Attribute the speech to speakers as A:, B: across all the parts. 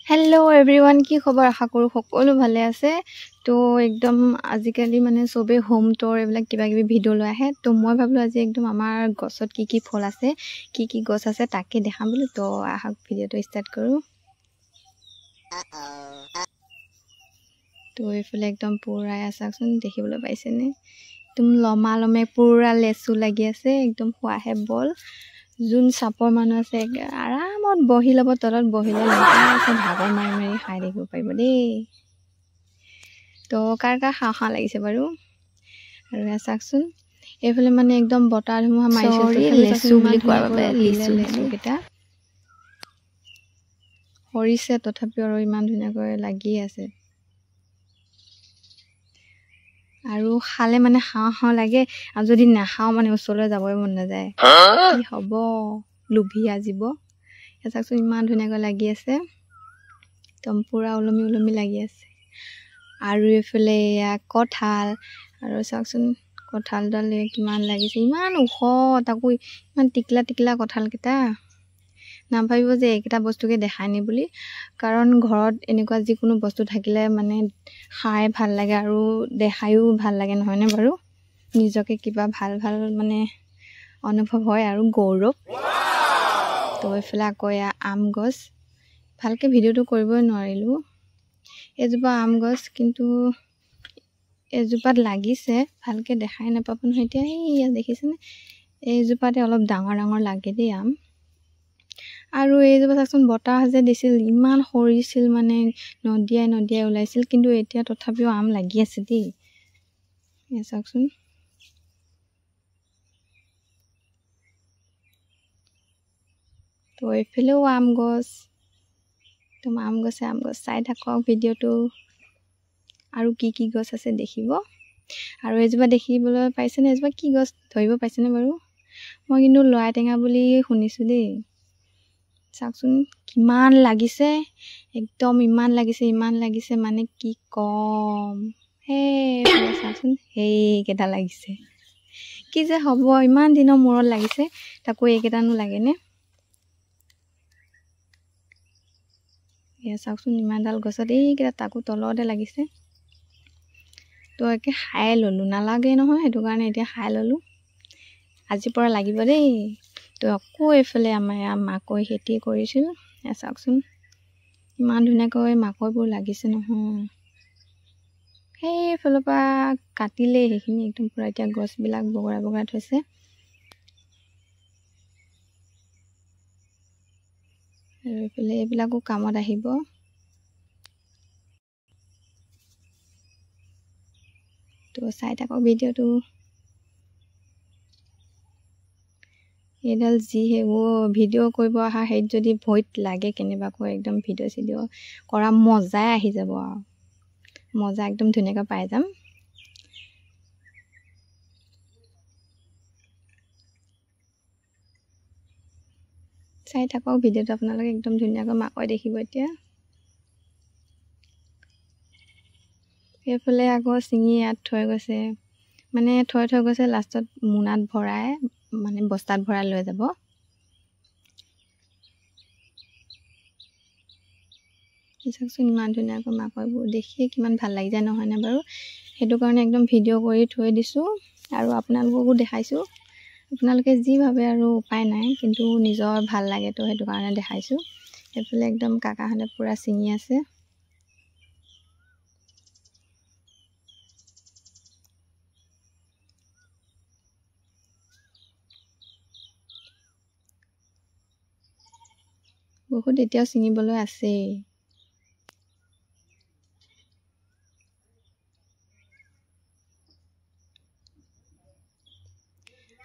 A: Hello everyone की खबर आशा करूँ সকলো ভালে আছে তো একদম আজিকালি মানে সবে হোম টুৰ এইবিলাক কিবা কিবি ভিডিও লৈ আহে তো মই ভাবিলো আজি একদম আমাৰ গছত কি ফল আছে কি গছ আছে তাকে দেখাম বুলি তো আহক ভিডিওটো স্টাৰ্ট কৰো তো এইফালে একদম পুৰা আছাচোন দেখিবলৈ পাইছে নে একদম লমালমে পুৰা লেচু লাগি আছে একদম খোৱাহে বল যোন চাপৰ মানুহ আছে আৰামত বহি ল'ব তলত বহিলে আছে ভাগৰ মাৰি মাৰি খাই থাকিব পাৰিব দেই তো কাৰ খাওঁ লাগিছে বাৰু আৰু চাওকচোন এইফালে মানে একদম বতাহ ধুমুহা মাৰিছে লেচু বুলি কোৱাৰ বাবে লেচু কেইটা সৰিছে তথাপিও আৰু ইমান ধুনীয়াকৈ লাগি আছে আৰু খালে মানে খাওঁ লাগে আৰু যদি নাখাও মানে ওচৰলৈ যাবই মন নাযায় কি হ'ব লুভি আজিব চাওকচোন ইমান ধুনীয়াকৈ লাগি আছে একদম পুৰা ওলমি লাগি আছে আৰু এইফালে এয়া কঁঠাল আৰু চাওকচোন কঁঠালডাল কিমান লাগিছে ইমান ওখ তাকো ইমান টিকলা কঁঠাল কেইটা নাভাবিব যে এইকেইটা বস্তুকে দেখাই নি বুলি কাৰণ ঘৰত এনেকুৱা যিকোনো বস্তু থাকিলে মানে খাই ভাল লাগে আৰু দেখায়ো ভাল লাগে নহয় নে বাৰু নিজকে কিবা ভাল মানে অনুভৱ হয় আৰু গৌৰৱ তো এইফালে আকৌ আম গছ ভালকে ভিডিওটো কৰিবই নোৱাৰিলো এজোপা আম গছ কিন্তু এজোপাত লাগিছে ভালকে দেখাই নাপাব নহয় এতিয়া এই দেখিছেনে এইজোপাতে অলপ ডাঙৰ লাগে দেই আম আৰু এইজোপা চাচোন বতাহ যে দিছিল ইমান সৰিছিল মানে নদিয়াই ওলাইছিল কিন্তু এতিয়া তথাপিও আম লাগি আছে দেই এই চাওকচোন তো এইফালেও আম গছ চাই থাকক ভিডিওটো আৰু কি গছ আছে দেখিব আৰু এজোপা দেখিবলৈ পাইছেনে এজোপা কি গছ ধৰিব পাইছেনে বাৰু মই কিন্তু লৰাই টেঙা বুলি শুনিছোঁ দেই চাওকচোন কিমান লাগিছে একদম ইমান লাগিছে মানে কি কম হে চাওকচোন কেইটা লাগিছে কি যে হ'ব ইমান দিনৰ মূৰত লাগিছে তাকো এইকেইটানো লাগেনে এয়া চাওকচোন ইমানডাল গছত এইকেইটা তাকো তলতে লাগিছে তো একে খাই ল'লোঁ নালাগে নহয় সেইটো কাৰণে এতিয়া খাই ল'লোঁ আজিৰ পৰা লাগিব দেই তো আকৌ এইফালে আমাৰ মাকৈ খেতি কৰিছিল চাওকচোন ইমান ধুনীয়াকৈ মাকৈবোৰ লাগিছে নহয় সেইফালৰ পৰা কাটিলে সেইখিনি একদম পুৰা এতিয়া গছবিলাক বগৰাই থৈছে আৰু এইফালে এইবিলাকো কামত আহিব তো চাই থাকক ভিডিওটো এইডাল যিহে ভিডিঅ' কৰিব অহা হেৰিত যদি ভয়ত লাগে কেনেবাকৈ একদম ভিডিঅ' কৰা মজাই আহি যাব আৰু মজা একদম ধুনীয়াকৈ পাই যাম চাই থাকক ভিডিঅ'টো আপোনালোকে একদম ধুনীয়াকৈ মাকৈ দেখিব এতিয়া এইফালে আকৌ চিঙি ইয়াত থৈ গৈছে মানে থৈ গৈছে লাষ্টত মোনাত ভৰাই মানে বস্তাত ভৰাই লৈ যাব চাওকচোন ইমান ধুনীয়াকৈ মাকৈবোৰ দেখিয়ে কিমান ভাল লাগি যায় নহয়নে বাৰু সেইটো কাৰণে একদম ভিডিঅ' কৰি থৈ দিছোঁ আৰু আপোনালোককো দেখাইছোঁ আপোনালোকে যি ভাবে আৰু উপায় নাই কিন্তু নিজৰ ভাল লাগে তো সেইটো কাৰণে দেখাইছোঁ এইফালে একদম কাকাহঁতে পুৰা চিঙি আছে বহুত এতিয়াও ছিঙিবলৈ আছেই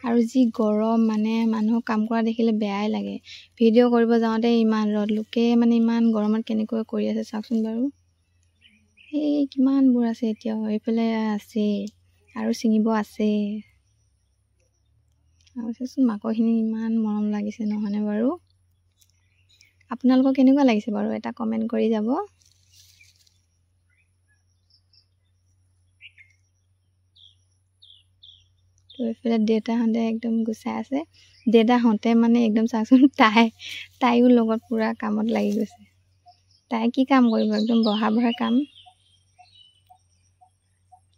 A: আৰু যি গৰম মানে মানুহক কাম কৰা দেখিলে বেয়াই লাগে ভিডিঅ' কৰিব যাওঁতে ইমান ৰ'দ লোকে মানে ইমান গৰমত কেনেকৈ কৰি আছে চাওকচোন বাৰু কিমানবোৰ আছে এতিয়াও এইফালে আছে আৰু ছিঙিব আছে আৰু চাচোন মাকৈখিনি ইমান মৰম লাগিছে নহয়নে বাৰু আপোনালোকৰ কেনেকুৱা লাগিছে বাৰু এটা কমেণ্ট কৰি যাব তো এইফালে দেউতাহঁতে একদম গুচাই আছে দেউতাহঁতে মানে একদম চাওকচোন তাইও লগত পুৰা কামত লাগি গৈছে তাই কি কাম কৰিব, একদম বহা বহা কাম।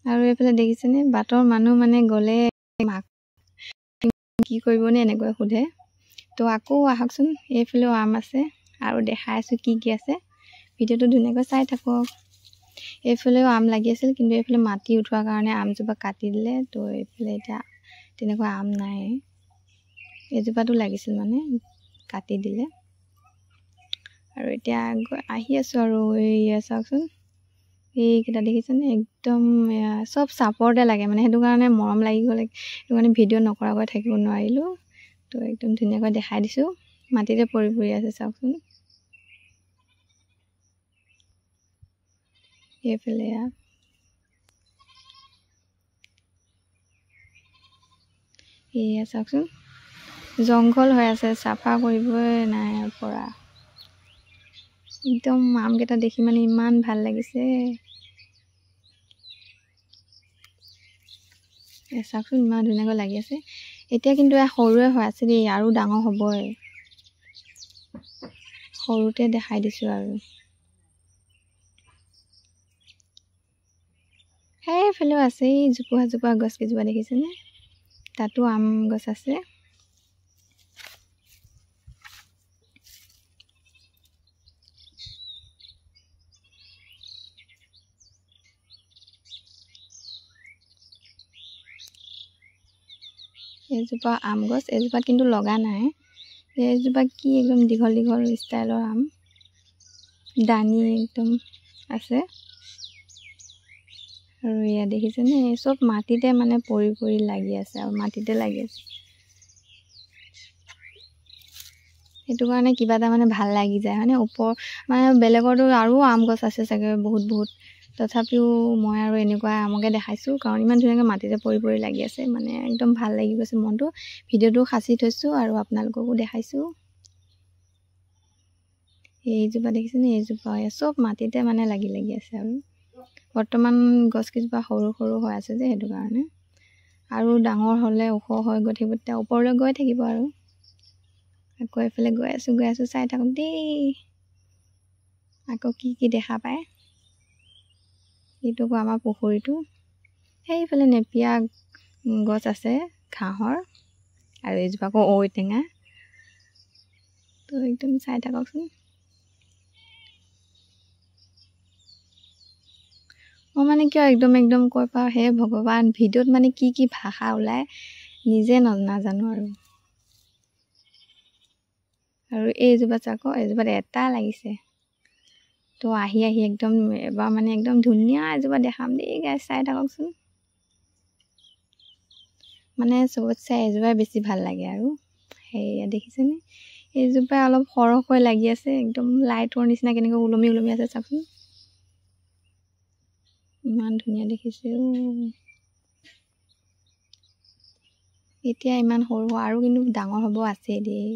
A: আৰু এইফালে দেখিছেনে বাটৰ মানুহ মানে গ'লে মাক কি কৰিবনে এনেকৈ সোধে। তো আকৌ আহকচোন, এইফালেও আম আছে আৰু দেখাই আছোঁ কি কি আছে, ভিডিঅ'টো ধুনীয়াকৈ চাই থাকক। এইফালেও আম লাগি আছিল, কিন্তু এইফালে মাটি উঠোৱাৰ কাৰণে আমজোপা কাটি দিলে। তো এইফালে এতিয়া তেনেকুৱা আম নাই। এজোপাটো লাগিছিল মানে কাটি দিলে। আৰু এতিয়া আহি আছোঁ আৰু এই চাওকচোন, এইকেইটা দেখিছেনে একদম চব চাপৰতে লাগে মানে, সেইটো কাৰণে মৰম লাগি গ'লে, সেইটো কাৰণে ভিডিঅ' নকৰাকৈ থাকিব নোৱাৰিলোঁ। তো একদম ধুনীয়াকৈ দেখাই দিছোঁ, মাটিতে পৰি পৰি আছে চাওকচোন। এইফালে এয়া চাওকচোন, জংঘল হৈ আছে, চাফা কৰিবই নাই পৰা। একদম আমকেইটা দেখি মানে ইমান ভাল লাগিছে। চাওকচোন ইমান ধুনীয়াকৈ লাগি আছে। এতিয়া কিন্তু সৰুৱে হৈ আছে দেই, আৰু ডাঙৰ হ'বই। সৰুতে দেখাই দিছোঁ আৰু। সেইফালেও আছে এই জোপোহা জোপোহা গছ কেইজোপা দেখিছেনে, তাতো আম গছ আছে। এইজোপা আম গছ, এজোপাত কিন্তু লগা নাই। এইজোপা কি একদম দীঘল দীঘল ষ্টাইলৰ আম, দানি একদম আছে। আৰু এয়া দেখিছেনে, চব মাটিতে মানে পৰি পৰি লাগি আছে আৰু মাটিতে লাগি আছে। সেইটো কাৰণে কিবা এটা মানে ভাল লাগি যায় মানে, মানে বেলেগৰতো আৰু আম গছ আছে চাগে বহুত বহুত, তথাপিও মই আৰু এনেকুৱা আমকে দেখাইছোঁ, কাৰণ ইমান ধুনীয়াকৈ মাটিতে পৰি পৰি লাগি আছে, মানে একদম ভাল লাগি গৈছে মনটো। ভিডিঅ'টো সাঁচি থৈছোঁ আৰু আপোনালোককো দেখাইছোঁ। এইজোপা দেখিছেনে, এইজোপা চব মাটিতে মানে লাগি লাগি আছে। আৰু বৰ্তমান গছকেইজোপা সৰু সৰু হৈ আছে যে, সেইটো কাৰণে। আৰু ডাঙৰ হ'লে ওখ হৈ গৈ থাকিব, তেতিয়া ওপৰলৈ গৈ থাকিব আৰু। আকৌ এইফালে গৈ আছোঁ, চাই থাকক দেই, আকৌ কি কি দেখা পায়। এইটো আকৌ আমাৰ পুখুৰীটো। সেইফালে নেপিয়া গছ আছে ঘাঁহৰ, আৰু এইজোপা আকৌ ঔটেঙা। তো একদম চাই থাককচোন। মই মানে কিয় একদম কৈ পাওঁ, হে ভগৱান, ভিডিঅ'ত মানে কি কি ভাষা ওলায় নিজে নাজানো আৰু। আৰু এইজোপা চাওক, এইজোপাত এটা লাগিছে। তো আহি একদম এবাৰ মানে একদম ধুনীয়া এজোপা দেখাম দেই গাইছ, চাই থাককচোন। মানে চবতছে এজোপাই বেছি ভাল লাগে আৰু। সেয়া দেখিছেনে, এইজোপা অলপ সৰহকৈ লাগি আছে, একদম লাইটৰ নিচিনা কেনেকৈ ওলমি ওলমি আছে চাওকচোন, ইমান ধুনীয়া দেখিছে। এতিয়া ইমান সৰু আৰু কিন্তু ডাঙৰ হ'ব আছে দেই।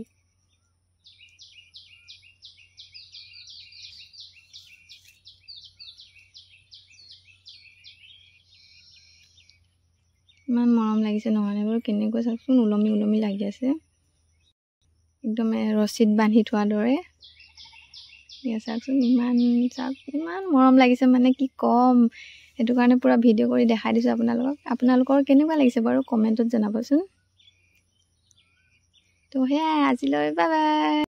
A: ইমান মৰম লাগিছে নহয়, এইবোৰ কেনেকৈ চাওকচোন, ওলমি ওলমি লাগি আছে, একদম ৰছীত বান্ধি থোৱাৰ দৰে। চাওকচোন ইমান মৰম লাগিছে, মানে কি ক'ম। সেইটো কাৰণে পূৰা ভিডিঅ' কৰি দেখাই দিছোঁ আপোনালোকক। আপোনালোকৰ কেনেকুৱা লাগিছে বাৰু কমেণ্টত জনাবচোন। তো সেয়াই আজিলৈ, বাই বাই।